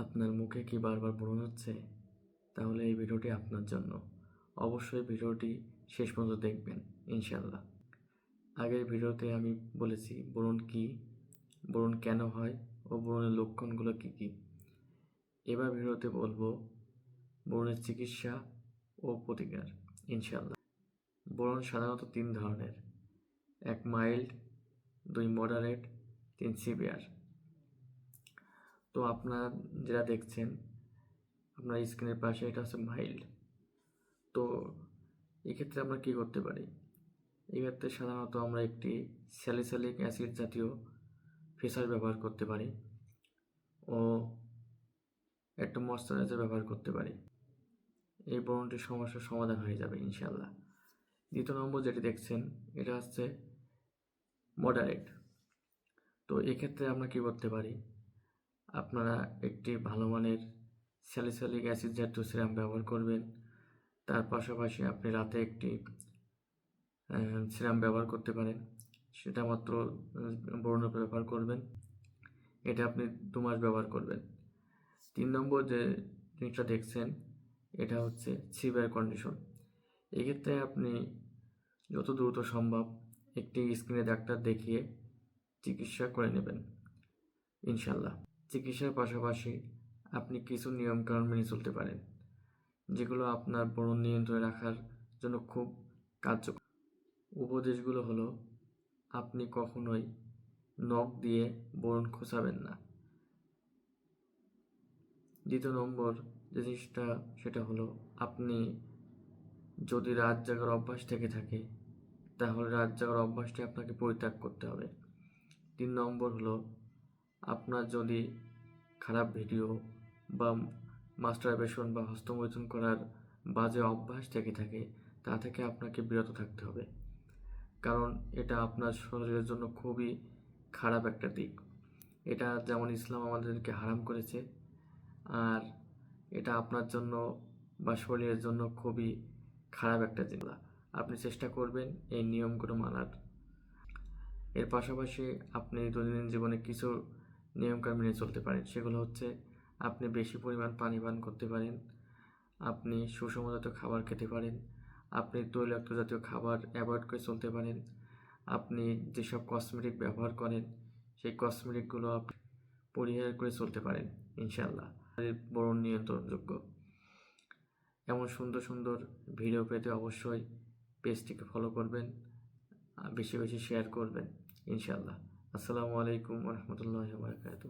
আপনার মুখে কি বারবার ব্রণ হচ্ছে? তাহলে এই ভিডিওটি আপনার জন্য। অবশ্যই ভিডিওটি শেষ পর্যন্ত দেখবেন ইনশাআল্লাহ। আগের ভিডিওতে আমি বলেছি ব্রণ কী, ব্রণ কেন হয় ও ব্রণের লক্ষণগুলো কী কী। এবার ভিডিওতে বলবো ব্রণের চিকিৎসা ও প্রতিকার ইনশাআল্লাহ। ব্রণ সাধারণত 3 ধরনের: 1 মাইল্ড, 2 মডারেট, 3 সিভিয়ার। তো আপনারা যেটা দেখছেন আপনার স্ক্রিনের পাশে, এটা হচ্ছে মাইল্ড। তো এক্ষেত্রে আমরা কী করতে পারি? এক্ষেত্রে সাধারণত আমরা একটি স্যালিসাইলিক অ্যাসিড জাতীয় ফেসার ব্যবহার করতে পারি ও একটা ময়েশ্চারাইজার ব্যবহার করতে পারি। এই ব্রণটির সমস্যার সমাধান হয়ে যাবে ইনশাআল্লাহ। দ্বিতীয় নম্বর যেটি দেখছেন এটা হচ্ছে মডারেট। তো এক্ষেত্রে আমরা কী করতে পারি? আপনারা একটি ভালো মানের স্যালিসাইলিক অ্যাসিড জাতীয় সিরাম ব্যবহার করবেন। তার পাশাপাশি আপনি রাতে একটি সিরাম ব্যবহার করতে পারেন, সেটা মাত্র ব্রণের ব্যবহার করবেন। এটা আপনি 2 মাস ব্যবহার করবেন। 3 নম্বর যে জিনিসটা দেখছেন এটা হচ্ছে সিভিয়ার কন্ডিশন। এক্ষেত্রে আপনি যত দ্রুত সম্ভব একটি স্কিনের ডাক্তার দেখিয়ে চিকিৎসা করে নেবেন ইনশাআল্লাহ। চিকিৎসার পাশাপাশি আপনি কিছু নিয়মকানুন মেনে চলতে পারেন, যেগুলো আপনার ব্রণ নিয়ন্ত্রণে রাখার জন্য খুব কার্যকর। উপদেশগুলো হলো, আপনি কখনোই নখ দিয়ে ব্রণ খোঁচাবেন না। দ্বিতীয় নম্বর যে জিনিসটা সেটা হলো, আপনি যদি রাত জাগার অভ্যাস থেকে থাকে তাহলে রাত জাগার অভ্যাসটি আপনাকে পরিত্যাগ করতে হবে। 3 নম্বর হলো, আপনার যদি খারাপ ভিডিও বা মাস্টারবেশন বা হস্তমৈথুন করার বাজে অভ্যাস থেকে থাকে তা থেকে আপনাকে বিরত থাকতে হবে, কারণ এটা আপনার শরীরের জন্য খুবই খারাপ একটা দিক। এটা যেমন ইসলাম আমাদেরকে হারাম করেছে, আর এটা আপনার জন্য বা শরীরের জন্য খুবই খারাপ একটা জিনিস। আপনি চেষ্টা করবেন এই নিয়মগুলো মানার। এর পাশাপাশি আপনি দৈনন্দিন জীবনে কিছু নিয়মকানুন মেনে চলতে পারেন। সেগুলো হচ্ছে, আপনি বেশি পরিমাণ পানি পান করতে পারেন, আপনি সুষম জাতীয় খাবার খেতে পারেন, আপনি তৈলাক্ত জাতীয় খাবার অ্যাভয়েড করে চলতে পারেন, আপনি যেসব কসমেটিক ব্যবহার করেন সেই কসমেটিকগুলো আপনি পরিহার করে চলতে পারেন ইনশাআল্লাহ। ব্রণ নিয়ন্ত্রণযোগ্য এমন সুন্দর সুন্দর ভিডিও পেতে অবশ্যই পেজটিকে ফলো করবেন, বেশি বেশি শেয়ার করবেন ইনশাআল্লাহ। আসসালামু আলাইকুম ওয়া রাহমাতুল্লাহি ওয়া বারাকাতুহু।